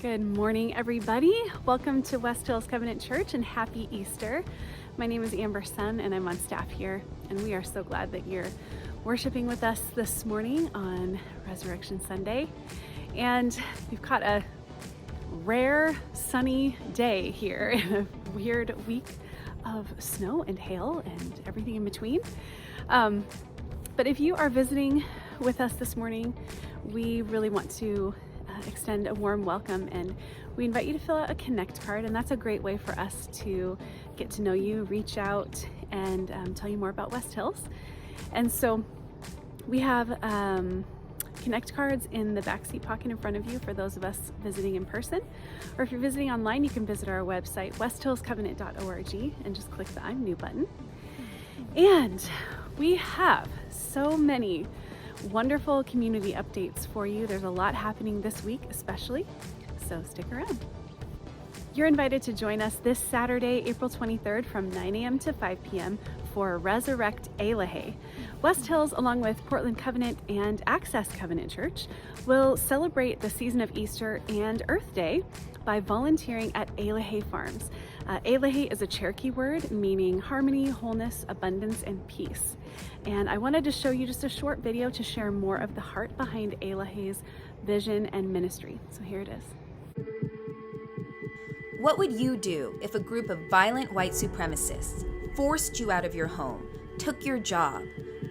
Good morning, everybody. Welcome to West Hills Covenant Church and happy Easter. My name is Amber Sun and I'm on staff here, and we are so glad that you're worshiping with us this morning on Resurrection Sunday. And we've got a rare sunny day here in a weird week of snow and hail and everything in between. But if you are visiting with us this morning, we really want to extend a warm welcome, and we invite you to fill out a Connect card, and that's a great way for us to get to know you, reach out, and tell you more about West Hills. And so we have Connect cards in the backseat pocket in front of you for those of us visiting in person, or if you're visiting online, you can visit our website, westhillscovenant.org, and just click the I'm New button. And we have so many wonderful community updates for you. There's a lot happening this week especially, so stick around. You're invited to join us this Saturday, April 23rd from 9 a.m. to 5 p.m. for Resurrect Elohei. West Hills, along with Portland Covenant and Access Covenant Church, will celebrate the season of Easter and Earth Day by volunteering at Elohei Farms. Elohei is a Cherokee word meaning harmony, wholeness, abundance, and peace. And I wanted to show you just a short video to share more of the heart behind Elohei's vision and ministry. So here it is. What would you do if a group of violent white supremacists forced you out of your home, took your job,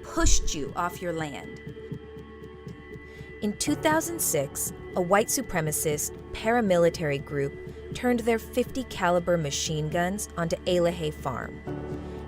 pushed you off your land? In 2006, a white supremacist paramilitary group turned their .50 caliber machine guns onto Elohei Farm.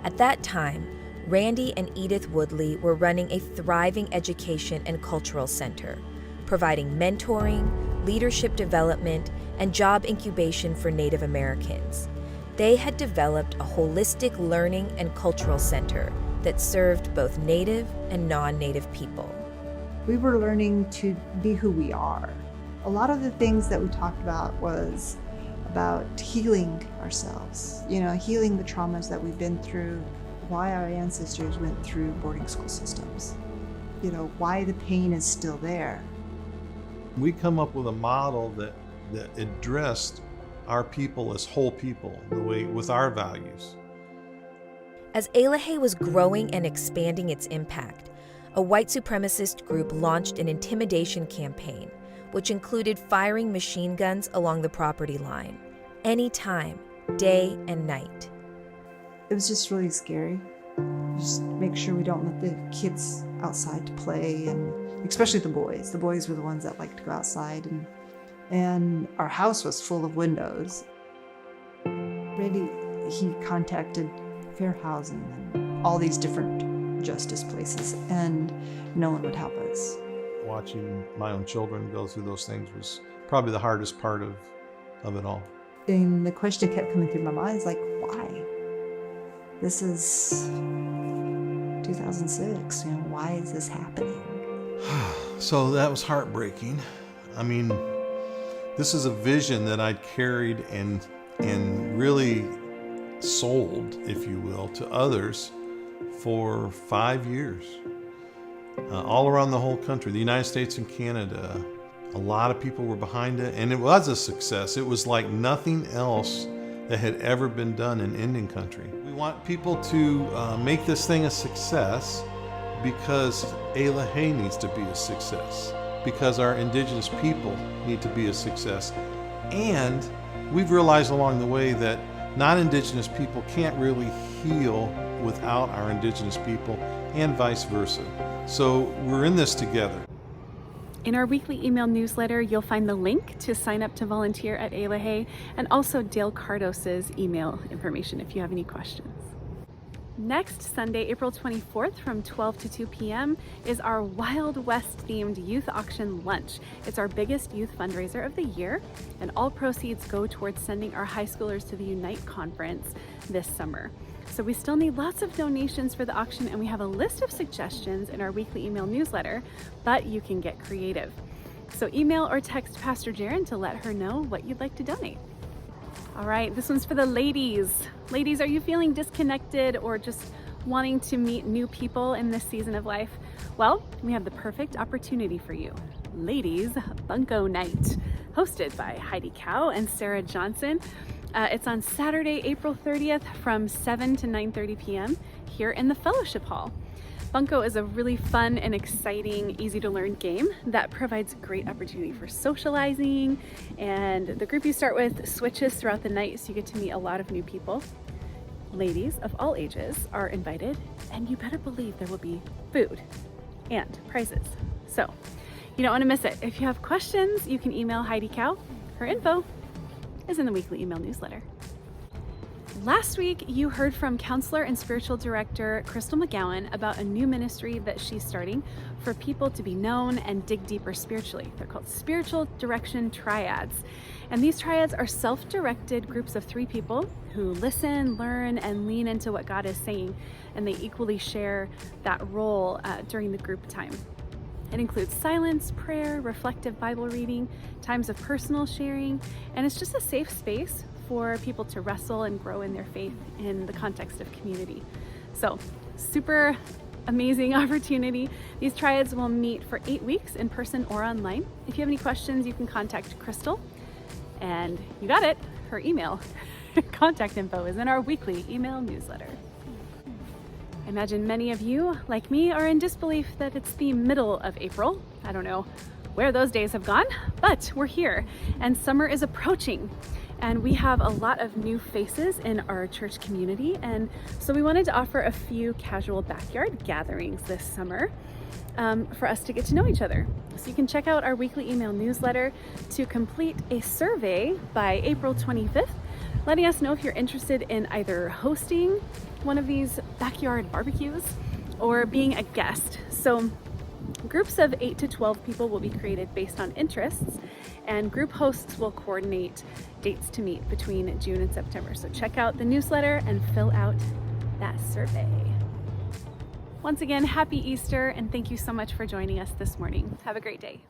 At that time, Randy and Edith Woodley were running a thriving education and cultural center, providing mentoring, leadership development, and job incubation for Native Americans. They had developed a holistic learning and cultural center that served both Native and non-Native people. We were learning to be who we are. A lot of the things that we talked about was about healing ourselves, healing the traumas that we've been through, why our ancestors went through boarding school systems, why the pain is still there. We come up with a model that addressed our people as whole people, the way with our values. As Elohei was growing and expanding its impact, a white supremacist group launched an intimidation campaign, which included firing machine guns along the property line, anytime, day and night. It was just really scary. Just make sure we don't let the kids outside to play, and especially the boys. The boys were the ones that liked to go outside, and our house was full of windows. Randy, he contacted Fair Housing and all these different justice places, and no one would help us. Watching my own children go through those things was probably the hardest part of it all. And the question kept coming through my mind is like, why? This is 2006, why is this happening? So that was heartbreaking. I mean, this is a vision that I'd carried and really sold, if you will, to others for 5 years. All around the whole country, the United States and Canada. A lot of people were behind it, and it was a success. It was like nothing else that had ever been done in Indian country. We want people to make this thing a success because Elohei needs to be a success, because our indigenous people need to be a success. And we've realized along the way that non-indigenous people can't really heal without our indigenous people, and vice versa. So we're in this together. In our weekly email newsletter, you'll find the link to sign up to volunteer at Elohei, and also Dale Cardos's email information if you have any questions. Next Sunday, April 24th from 12 to 2 p.m. is our Wild West themed youth auction lunch. It's our biggest youth fundraiser of the year, and all proceeds go towards sending our high schoolers to the Unite conference this summer. So we still need lots of donations for the auction, and we have a list of suggestions in our weekly email newsletter, but you can get creative. So email or text Pastor Jaren to let her know what you'd like to donate. All right, this one's for the ladies. Ladies, are you feeling disconnected or just wanting to meet new people in this season of life? Well, we have the perfect opportunity for you. Ladies Bunko Night. hosted by Heidi Cow and Sarah Johnson. It's on Saturday, April 30th from 7 to 9:30 p.m. here in the Fellowship Hall. Bunko is a really fun and exciting, easy to learn game that provides great opportunity for socializing, and the group you start with switches throughout the night, so you get to meet a lot of new people. Ladies of all ages are invited, and you better believe there will be food and prizes. So you don't want to miss it. If you have questions, you can email Heidi Cow. Her info is in the weekly email newsletter. Last week, you heard from counselor and spiritual director Crystal McGowan about a new ministry that she's starting for people to be known and dig deeper spiritually. They're called Spiritual Direction Triads. And these triads are self-directed groups of 3 people who listen, learn, and lean into what God is saying. And they equally share that role during the group time. It includes silence, prayer, reflective Bible reading, times of personal sharing, and it's just a safe space for people to wrestle and grow in their faith in the context of community. So, super amazing opportunity. These triads will meet for 8 weeks in person or online. If you have any questions, you can contact Crystal. And you got it, her email. Contact info is in our weekly email newsletter. I imagine many of you, like me, are in disbelief that it's the middle of April. I don't know where those days have gone, but we're here and summer is approaching. And we have a lot of new faces in our church community, and so we wanted to offer a few casual backyard gatherings this summer for us to get to know each other. So you can check out our weekly email newsletter to complete a survey by April 25th, letting us know if you're interested in either hosting one of these backyard barbecues or being a guest. So groups of 8 to 12 people will be created based on interests, and group hosts will coordinate dates to meet between June and September. So check out the newsletter and fill out that survey. Once again, happy Easter, and thank you so much for joining us this morning. Have a great day.